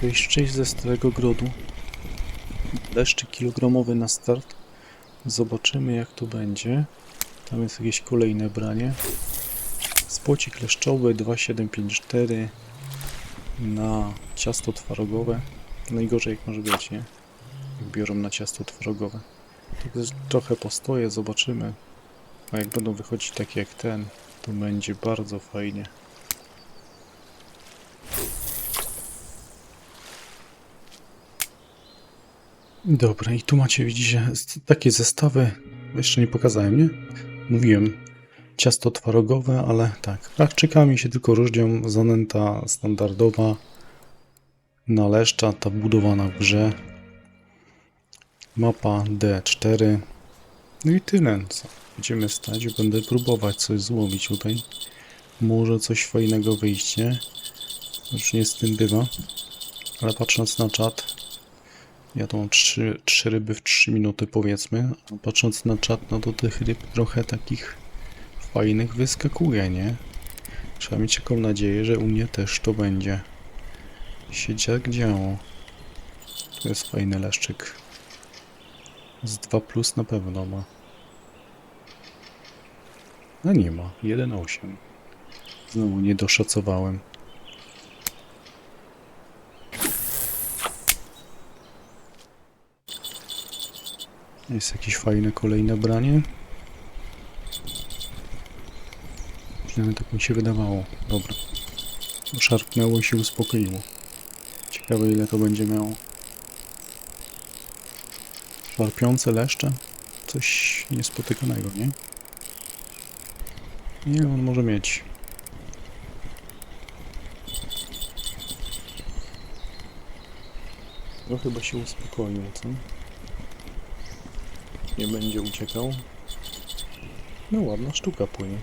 Wyjść część ze Starego Grodu. Leszczyk kilogramowy na start. Zobaczymy jak to będzie. Tam jest jakieś kolejne branie. Spocik leszczowy 2754 na ciasto twarogowe. Najgorzej jak może być, nie? Jak biorą na ciasto twarogowe. Tak trochę postoję, zobaczymy. A jak będą wychodzić takie jak ten, to będzie bardzo fajnie. Dobra, i tu macie, widzicie, takie zestawy. Jeszcze nie pokazałem, nie? Mówiłem, ciasto twarogowe, ale tak, krawczykami się tylko różnią. Zanęta standardowa, na leszcza, ta budowana w grze. Mapa D4. No i tyle, co? Będziemy stać, będę próbować coś złowić tutaj. Może coś fajnego wyjść, nie? Już nie z tym bywa. Ale patrząc na czat, ja tu mam 3 ryby w 3 minuty powiedzmy. A patrząc na czat, no to tych ryb trochę takich fajnych wyskakuje, nie? Trzeba mieć taką nadzieję, że u mnie też to będzie się tak działo. Tu jest fajny leszczyk. Z 2 plus na pewno ma. A nie ma. 1,8. Znowu nie doszacowałem. Jest jakieś fajne kolejne branie. Przynajmniej tak mi się wydawało. Dobra. Szarpnęło i się uspokoiło. Ciekawe ile to będzie miało. Szarpiące leszcze? Coś niespotykanego, nie? Nie, on może mieć. No chyba się uspokoił, co? Nie będzie uciekał. No ładna sztuka płynie.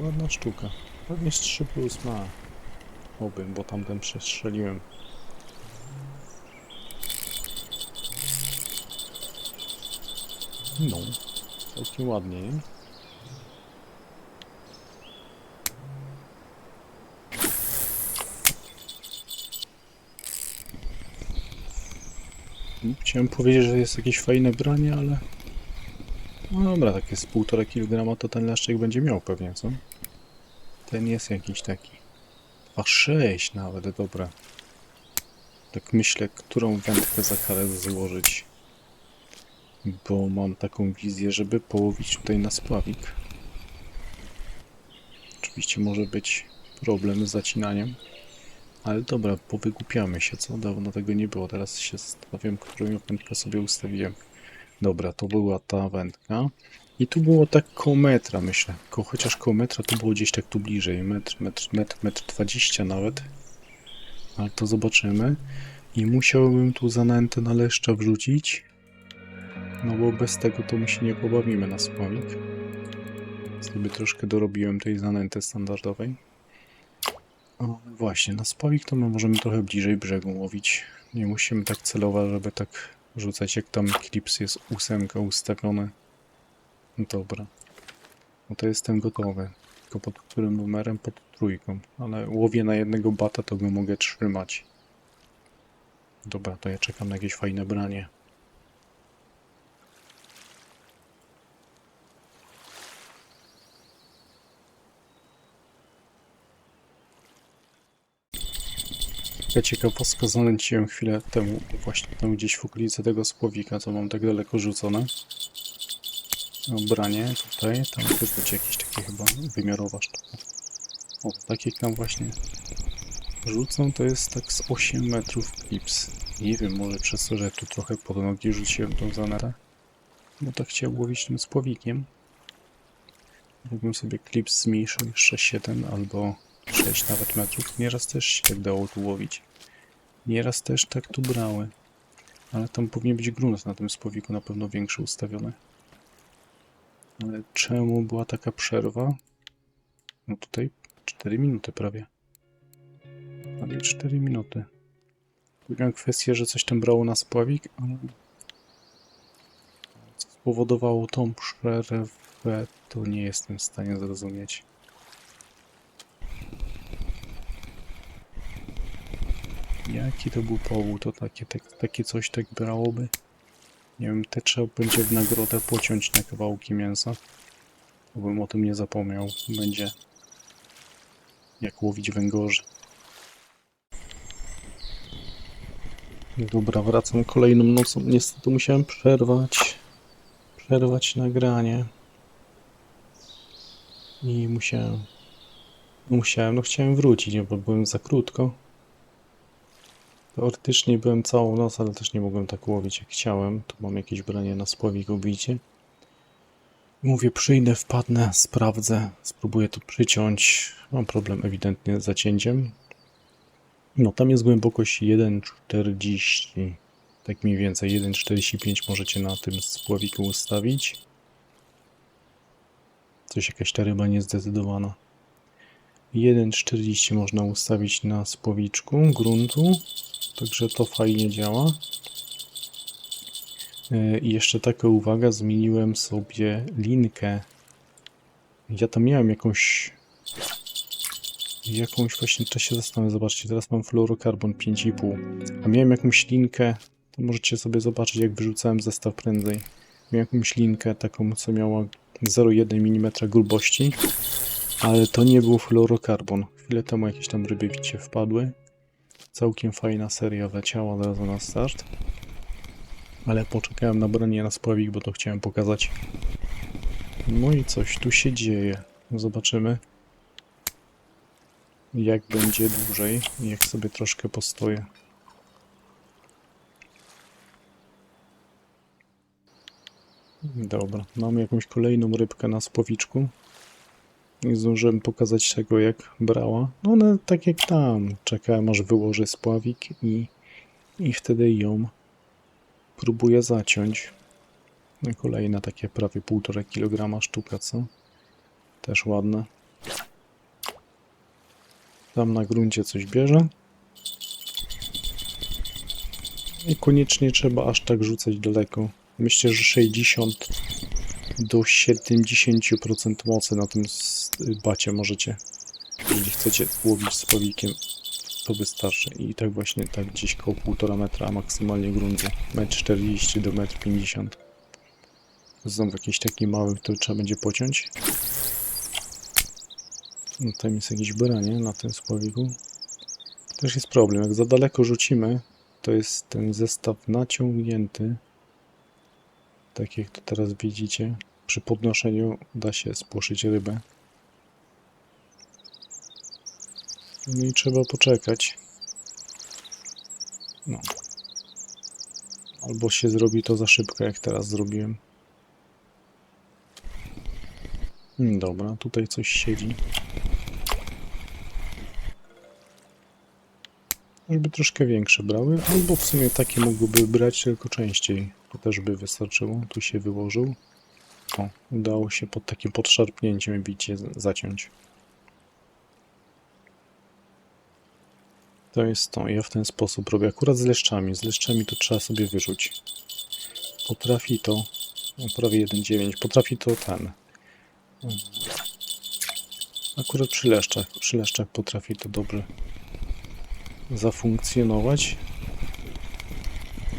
Ładna sztuka. Pewnie z 3 plus ma. Oby, bo tamten przestrzeliłem. No, całkiem ładnie, nie? Chciałem powiedzieć, że jest jakieś fajne branie, ale... No dobra, tak jest 1,5 kg, to ten leszczyk będzie miał pewnie, co? Ten jest jakiś taki. 2,6 nawet, dobra. Tak myślę, którą wędkę za karę złożyć. Bo mam taką wizję, żeby połowić tutaj na spławik. Oczywiście może być problem z zacinaniem. Ale dobra, powygłupiamy się, co? Dawno tego nie było. Teraz się zastanawiam, którą wędkę sobie ustawiłem. Dobra, to była ta wędka. I tu było tak koło metra, myślę. Chociaż koło metra to było gdzieś tak tu bliżej. Metr 20 nawet. Ale to zobaczymy. I musiałbym tu zanętę na leszcza wrzucić. No bo bez tego to my się nie pobawimy na spławik. Sobie troszkę dorobiłem tej zanęty standardowej. O, właśnie, na spławik to my możemy trochę bliżej brzegu łowić. Nie musimy tak celować, żeby tak rzucać, jak tam klips jest 8 ustawiony. Dobra. No to jestem gotowy. Tylko pod którym numerem? Pod 3. Ale łowię na jednego bata, to go mogę trzymać. Dobra, to ja czekam na jakieś fajne branie. Ja ciekawostka zanęciłem chwilę temu, właśnie tam gdzieś w okolicy tego spławika, co mam tak daleko rzucone. Branie tutaj, tam też będzie jakieś takie chyba wymiarowa sztuka. O, tak jak tam właśnie rzucą, to jest tak z 8 metrów klips. Nie wiem, może przez to, że tu trochę pod nogi rzuciłem tą zanetę. No tak chciałem łowić tym spławikiem. Mógłbym sobie klips zmniejszył jeszcze 7 albo 6 nawet metrów. Nieraz też się tak dało tu łowić. Nieraz też tak tu brały. Ale tam powinien być grunt na tym spławiku na pewno większy ustawiony. Ale czemu była taka przerwa? No tutaj 4 minuty prawie. Ale 4 minuty. Miałem kwestię, że coś tam brało na spławik, ale co spowodowało tą przerwę, to nie jestem w stanie zrozumieć. Jaki to był powód? To takie coś tak brałoby? Nie wiem, te trzeba będzie w nagrodę pociąć na kawałki mięsa. Bym o tym nie zapomniał. Będzie jak łowić węgorze. Dobra, wracam kolejną nocą. Niestety musiałem przerwać nagranie. I chciałem wrócić, nie, bo byłem za krótko. Teoretycznie byłem całą noc, ale też nie mogłem tak łowić jak chciałem. Tu mam jakieś branie na spławik obicie. Mówię, przyjdę, wpadnę, sprawdzę, spróbuję to przyciąć. Mam problem ewidentnie z zacięciem. No, tam jest głębokość 1,40. Tak mniej więcej 1,45 możecie na tym spławiku ustawić. Jakaś ta ryba niezdecydowana. 1,40 można ustawić na spławiczku gruntu. Także to fajnie działa. I jeszcze taka uwaga, zmieniłem sobie linkę. Ja tam miałem jakąś właśnie, to się zastanawiam, zobaczcie, teraz mam fluorokarbon 5,5, a miałem jakąś linkę, to możecie sobie zobaczyć, jak wyrzucałem zestaw prędzej. Miałem jakąś linkę taką, co miała 0,1 mm grubości, ale to nie był fluorokarbon. Chwilę temu jakieś tam ryby widzicie wpadły. Całkiem fajna seria wleciała od razu na start. Ale poczekałem na branie na spławik, bo to chciałem pokazać. No i coś tu się dzieje. Zobaczymy, jak będzie dłużej i jak sobie troszkę postoję. Dobra, mam jakąś kolejną rybkę na spławiczku. Nie zdążyłem pokazać tego, jak brała. No one tak jak tam. Czekałem, aż wyłożę spławik i wtedy ją próbuję zaciąć. No kolejna takie prawie 1,5 kg sztuka, co? Też ładne. Tam na gruncie coś bierze. I koniecznie trzeba aż tak rzucać daleko. Myślę, że 60 do 70% mocy na tym bacie możecie. Jeżeli chcecie łowić z powikiem, to wystarczy. I tak właśnie, tak gdzieś koło 1,5 metra, a maksymalnie gruntu. 1,40 m do 1,50 m. Znowu jakiś taki mały, który trzeba będzie pociąć. No, tam jest jakieś branie na tym spławiku. Też jest problem, jak za daleko rzucimy, to jest ten zestaw naciągnięty. Tak jak to teraz widzicie. Przy podnoszeniu da się spłoszyć rybę. No i trzeba poczekać. No. Albo się zrobi to za szybko, jak teraz zrobiłem. Dobra, tutaj coś siedzi. Żeby troszkę większe brały, albo w sumie takie mogłyby brać tylko częściej. To też by wystarczyło. Tu się wyłożył. O, udało się pod takim podszarpnięciem, widzicie, zaciąć. To jest to. Ja w ten sposób robię. Akurat z leszczami. Z leszczami to trzeba sobie wyrzucić. Potrafi to... No, prawie 1,9. Potrafi to ten... Akurat przy leszczach potrafi to dobrze zafunkcjonować.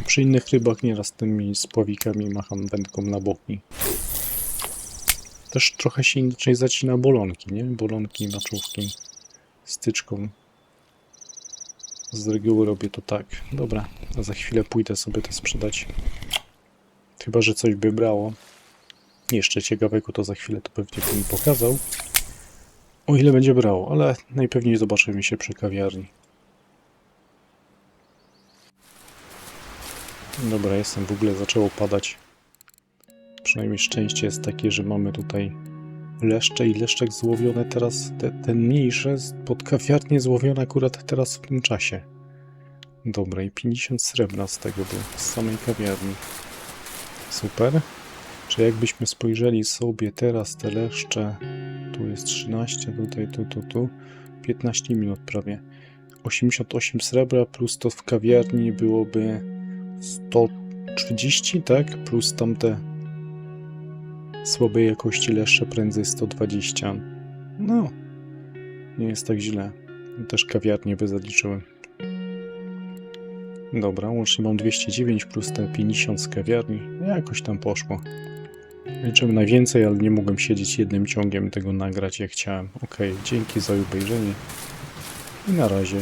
Przy innych rybach nieraz tymi spławikami macham wędką na boki. Też trochę się inaczej zacina bolonki, nie? Bolonki, maczówki, styczką. Z reguły robię to tak. Dobra, a za chwilę pójdę sobie to sprzedać. Chyba że coś by brało. Jeszcze ciekawego to za chwilę to pewnie bym pokazał. O ile będzie brało, ale najpewniej zobaczymy się przy kawiarni. Dobra, jestem, w ogóle zaczęło padać. Przynajmniej szczęście jest takie, że mamy tutaj leszcze i leszczek złowione teraz, te mniejsze pod kawiarnię złowione akurat teraz w tym czasie. Dobra, i 50 srebrna z tego było, z samej kawiarni. Super. Czy jakbyśmy spojrzeli sobie teraz te leszcze, tu jest 13, tutaj, tu, 15 minut prawie. 88 srebra plus to w kawiarni byłoby 130, tak? Plus tamte słabej jakości leszcze prędzej 120. No, nie jest tak źle. Też kawiarnię by zaliczyłem. Dobra, łącznie mam 209 plus te 50 z kawiarni. Jakoś tam poszło. Liczyłem na więcej, ale nie mogłem siedzieć jednym ciągiem tego nagrać jak chciałem. Ok, dzięki za obejrzenie i na razie.